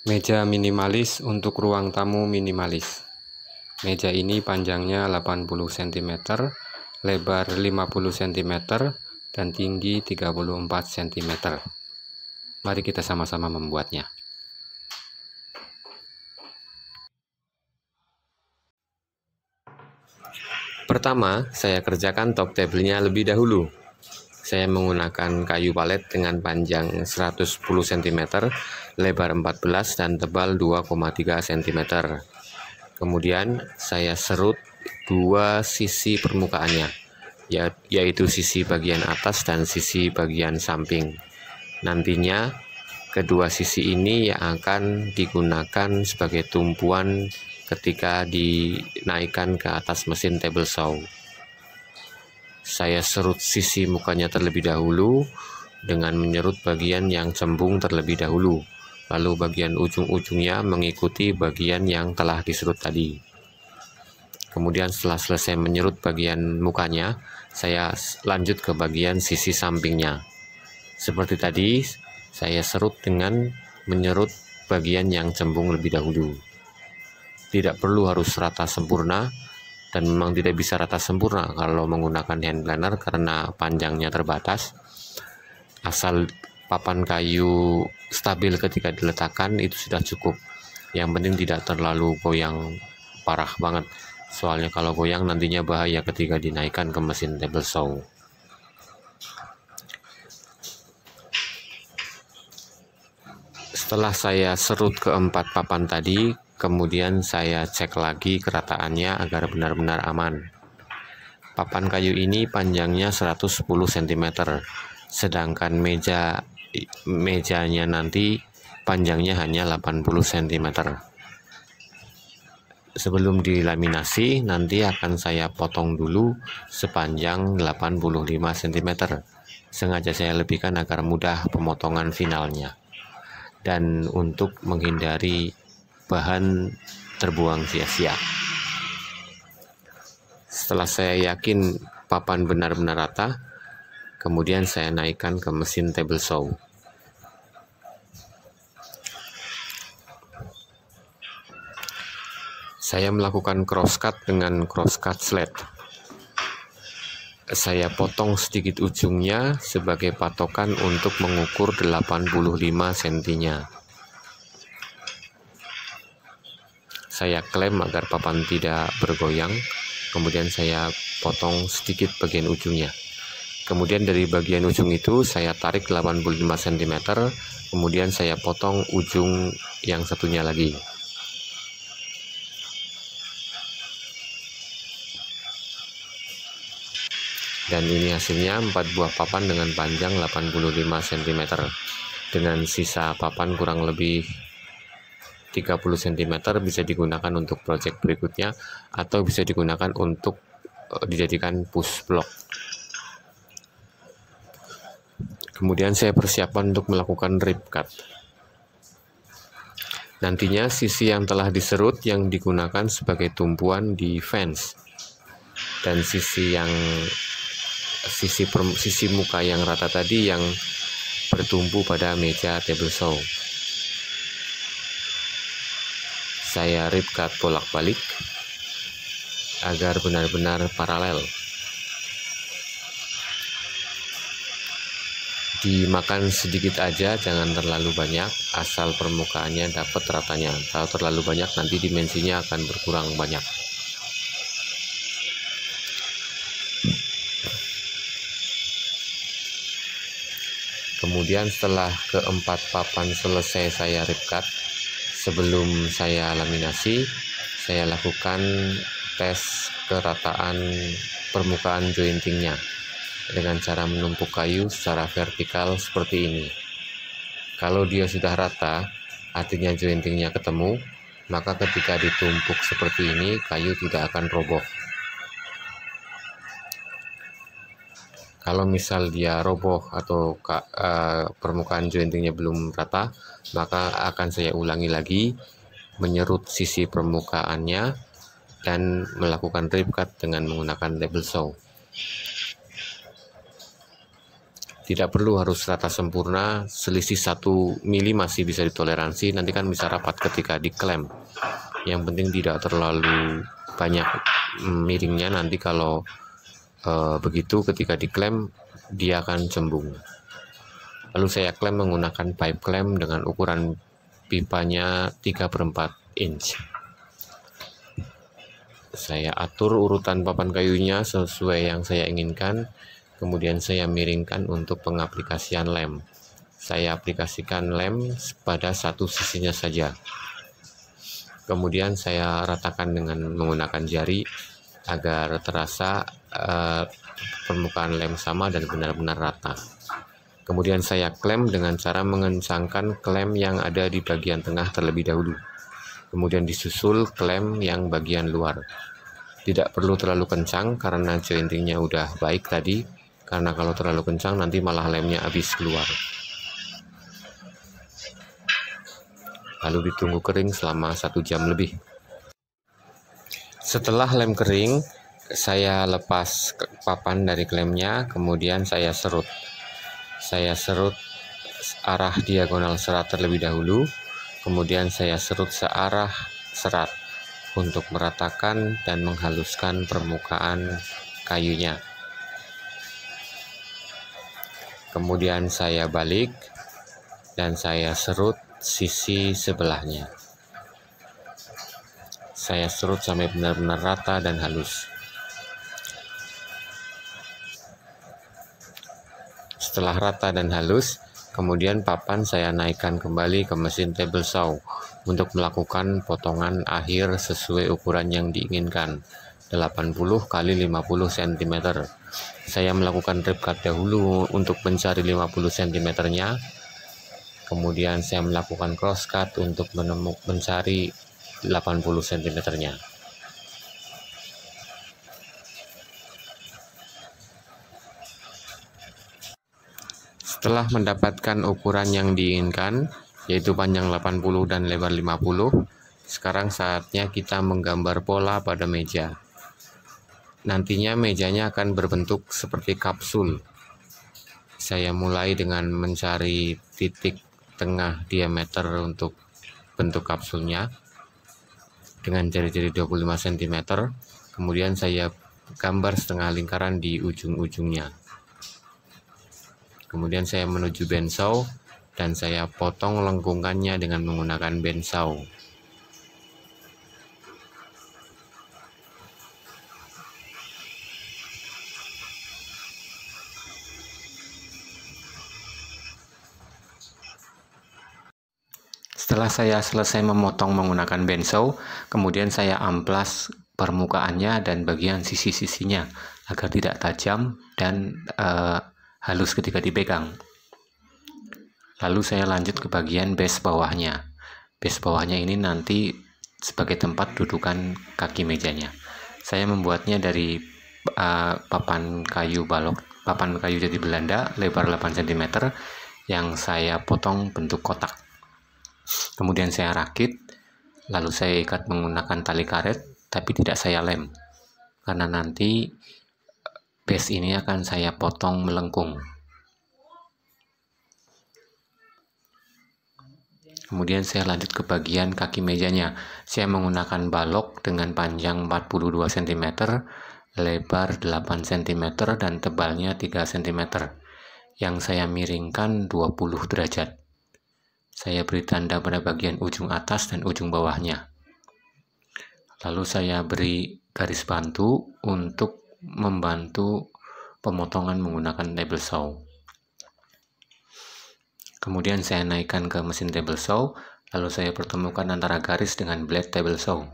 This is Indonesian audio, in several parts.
Meja minimalis untuk ruang tamu minimalis. Meja ini panjangnya 80 cm, lebar 50 cm, dan tinggi 34 cm. Mari kita sama-sama membuatnya. Pertama, saya kerjakan top table-nya lebih dahulu. Saya menggunakan kayu palet dengan panjang 110 cm, lebar 14 dan tebal 2,3 cm. Kemudian saya serut dua sisi permukaannya, yaitu sisi bagian atas dan sisi bagian samping. Nantinya kedua sisi ini yang akan digunakan sebagai tumpuan ketika dinaikkan ke atas mesin table saw. Saya serut sisi mukanya terlebih dahulu dengan menyerut bagian yang cembung terlebih dahulu, lalu bagian ujung-ujungnya mengikuti bagian yang telah diserut tadi. Kemudian setelah selesai menyerut bagian mukanya, saya lanjut ke bagian sisi sampingnya. Seperti tadi, saya serut dengan menyerut bagian yang cembung lebih dahulu. Tidak perlu harus rata sempurna, dan memang tidak bisa rata sempurna kalau menggunakan hand planer karena panjangnya terbatas. Asal papan kayu stabil ketika diletakkan itu sudah cukup. Yang penting tidak terlalu goyang parah banget, soalnya kalau goyang nantinya bahaya ketika dinaikkan ke mesin table saw. Setelah saya serut keempat papan tadi, kemudian saya cek lagi kerataannya agar benar-benar aman. Papan kayu ini panjangnya 110 cm, sedangkan mejanya nanti panjangnya hanya 80 cm. Sebelum dilaminasi, nanti akan saya potong dulu sepanjang 85 cm. Sengaja saya lebihkan agar mudah pemotongan finalnya, dan untuk menghindari bahan terbuang sia-sia. Setelah saya yakin papan benar-benar rata, kemudian saya naikkan ke mesin table saw. Saya melakukan crosscut dengan crosscut sled. Saya potong sedikit ujungnya sebagai patokan untuk mengukur 85 cm-nya. Saya klem agar papan tidak bergoyang, kemudian saya potong sedikit bagian ujungnya. Kemudian dari bagian ujung itu saya tarik 85 cm, kemudian saya potong ujung yang satunya lagi. Dan ini hasilnya 4 buah papan dengan panjang 85 cm, dengan sisa papan kurang lebih 30 cm bisa digunakan untuk project berikutnya, atau bisa digunakan untuk dijadikan push block. Kemudian saya persiapan untuk melakukan rip cut. Nantinya sisi yang telah diserut yang digunakan sebagai tumpuan di fence, dan sisi muka yang rata tadi yang bertumpu pada meja table saw. Saya rip cut bolak-balik agar benar-benar paralel. Dimakan sedikit aja, jangan terlalu banyak, asal permukaannya dapat ratanya. Kalau terlalu banyak nanti dimensinya akan berkurang banyak. Kemudian setelah keempat papan selesai saya rip cut, sebelum saya laminasi, saya lakukan tes kerataan permukaan jointingnya dengan cara menumpuk kayu secara vertikal seperti ini. Kalau dia sudah rata, artinya jointingnya ketemu, maka ketika ditumpuk seperti ini, kayu tidak akan roboh. Kalau misal dia roboh atau permukaan jointingnya belum rata, maka akan saya ulangi lagi, menyerut sisi permukaannya dan melakukan rip cut dengan menggunakan table saw. Tidak perlu harus rata sempurna, selisih 1 mili masih bisa ditoleransi, nanti kan bisa rapat ketika diklem. Yang penting tidak terlalu banyak miringnya, nanti kalau begitu ketika diklem dia akan cembung. Lalu saya klem menggunakan pipe klem dengan ukuran pipanya 3/4 inch. Saya atur urutan papan kayunya sesuai yang saya inginkan, kemudian saya miringkan untuk pengaplikasian lem. Saya aplikasikan lem pada satu sisinya saja. Kemudian saya ratakan dengan menggunakan jari agar terasa permukaan lem sama dan benar-benar rata. Kemudian saya klem dengan cara mengencangkan klem yang ada di bagian tengah terlebih dahulu. Kemudian disusul klem yang bagian luar. Tidak perlu terlalu kencang karena jointingnya udah baik tadi, karena kalau terlalu kencang nanti malah lemnya habis keluar. Lalu ditunggu kering selama 1 jam lebih. Setelah lem kering, saya lepas papan dari klemnya, kemudian saya serut. Saya serut arah diagonal serat terlebih dahulu, kemudian saya serut searah serat untuk meratakan dan menghaluskan permukaan kayunya. Kemudian saya balik dan saya serut sisi sebelahnya. Saya serut sampai benar-benar rata dan halus. Setelah rata dan halus, kemudian papan saya naikkan kembali ke mesin table saw untuk melakukan potongan akhir sesuai ukuran yang diinginkan, 80 x 50 cm. Saya melakukan rip cut dahulu untuk mencari 50 cm-nya. Kemudian saya melakukan cross cut untuk mencari 80 cm-nya. Setelah mendapatkan ukuran yang diinginkan, yaitu panjang 80 dan lebar 50, sekarang saatnya kita menggambar pola pada meja. Nantinya mejanya akan berbentuk seperti kapsul. Saya mulai dengan mencari titik tengah diameter untuk bentuk kapsulnya dengan jari-jari 25 cm. Kemudian saya gambar setengah lingkaran di ujung-ujungnya. Kemudian saya menuju bandsaw dan saya potong lengkungannya dengan menggunakan bandsaw. Setelah saya selesai memotong menggunakan bandsaw, kemudian saya amplas permukaannya dan bagian sisi-sisinya agar tidak tajam dan halus ketika dipegang. Lalu saya lanjut ke bagian base bawahnya. Base bawahnya ini nanti sebagai tempat dudukan kaki mejanya. Saya membuatnya dari papan kayu jati Belanda lebar 8 cm yang saya potong bentuk kotak. Kemudian saya rakit, lalu saya ikat menggunakan tali karet, tapi tidak saya lem karena nanti base ini akan saya potong melengkung. Kemudian saya lanjut ke bagian kaki mejanya. Saya menggunakan balok dengan panjang 42 cm, lebar 8 cm dan tebalnya 3 cm yang saya miringkan 20 derajat. Saya beri tanda pada bagian ujung atas dan ujung bawahnya. Lalu saya beri garis bantu untuk membantu pemotongan menggunakan table saw. Kemudian saya naikkan ke mesin table saw, lalu saya pertemukan antara garis dengan blade table saw.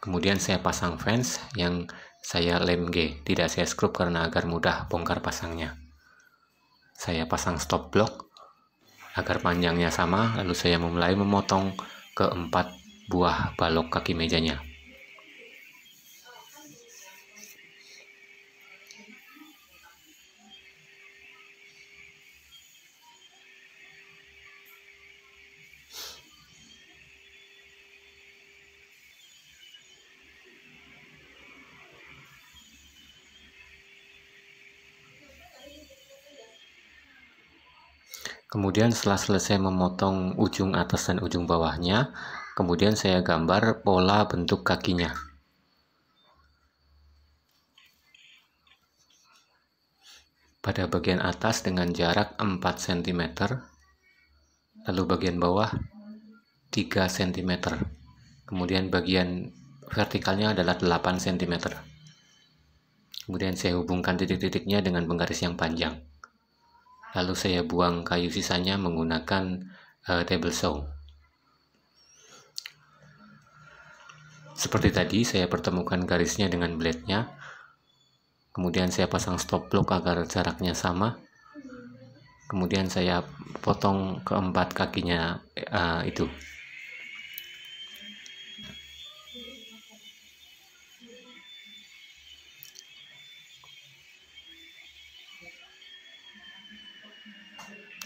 Kemudian saya pasang fence yang saya lem G, tidak saya skrup karena agar mudah bongkar pasangnya. Saya pasang stop block agar panjangnya sama, lalu saya mulai memotong ke 4 buah balok kaki mejanya. Kemudian setelah selesai memotong ujung atas dan ujung bawahnya, kemudian saya gambar pola bentuk kakinya. Pada bagian atas dengan jarak 4 cm, lalu bagian bawah 3 cm, kemudian bagian vertikalnya adalah 8 cm. Kemudian saya hubungkan titik-titiknya dengan penggaris yang panjang. Lalu saya buang kayu sisanya menggunakan table saw. Seperti tadi, saya pertemukan garisnya dengan blade-nya. Kemudian saya pasang stop block agar jaraknya sama. Kemudian saya potong keempat kakinya itu.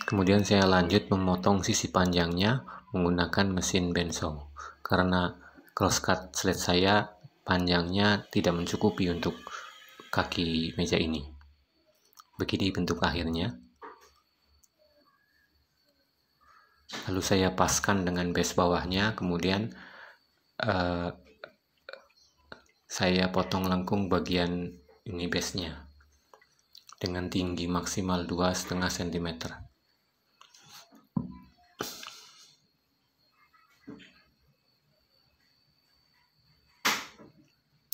Kemudian saya lanjut memotong sisi panjangnya menggunakan mesin bandsaw, karena crosscut sled saya panjangnya tidak mencukupi untuk kaki meja ini. Begini bentuk akhirnya. Lalu saya paskan dengan base bawahnya, kemudian saya potong lengkung bagian ini base-nya dengan tinggi maksimal 2,5 cm.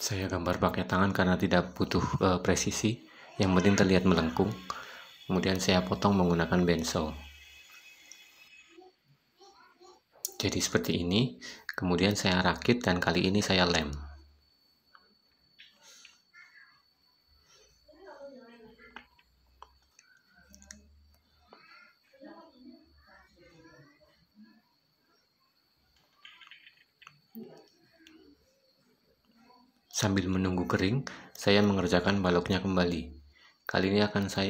Saya gambar pakai tangan karena tidak butuh presisi, yang penting terlihat melengkung. Kemudian saya potong menggunakan bandsaw. Jadi seperti ini. Kemudian saya rakit dan kali ini saya lem. Sambil menunggu kering, saya mengerjakan baloknya kembali. Kali ini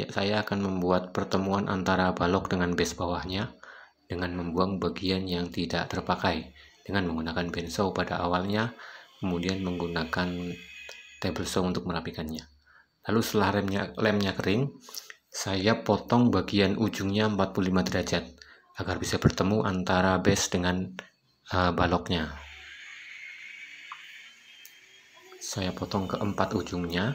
saya akan membuat pertemuan antara balok dengan base bawahnya dengan membuang bagian yang tidak terpakai dengan menggunakan bandsaw pada awalnya, kemudian menggunakan table saw untuk merapikannya. Lalu setelah lemnya kering, saya potong bagian ujungnya 45 derajat agar bisa bertemu antara base dengan baloknya. Saya potong keempat ujungnya.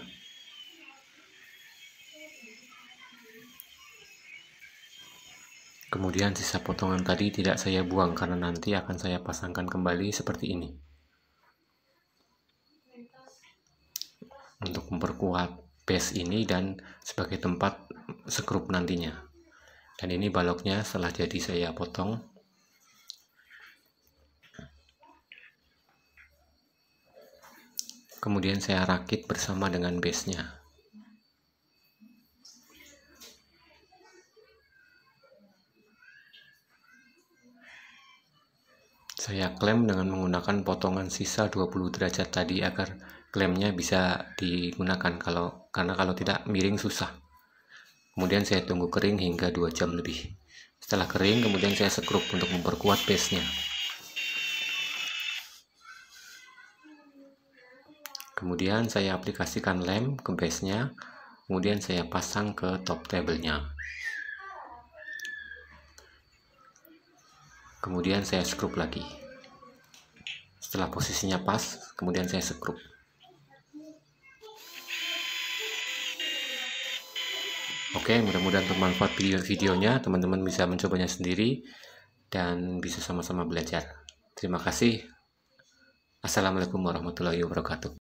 Kemudian sisa potongan tadi tidak saya buang karena nanti akan saya pasangkan kembali seperti ini. Untuk memperkuat base ini dan sebagai tempat skrup nantinya. Dan ini baloknya setelah jadi saya potong. Kemudian saya rakit bersama dengan base-nya. Saya klem dengan menggunakan potongan sisa 20 derajat tadi agar klemnya bisa digunakan, karena kalau tidak miring susah. Kemudian saya tunggu kering hingga 2 jam lebih. Setelah kering, kemudian saya skrup untuk memperkuat base-nya. Kemudian saya aplikasikan lem ke base-nya, kemudian saya pasang ke top table-nya. Kemudian saya skrup lagi. Setelah posisinya pas, kemudian saya skrup. Oke, mudah-mudahan bermanfaat videonya. Teman-teman bisa mencobanya sendiri dan bisa sama-sama belajar. Terima kasih. Assalamualaikum warahmatullahi wabarakatuh.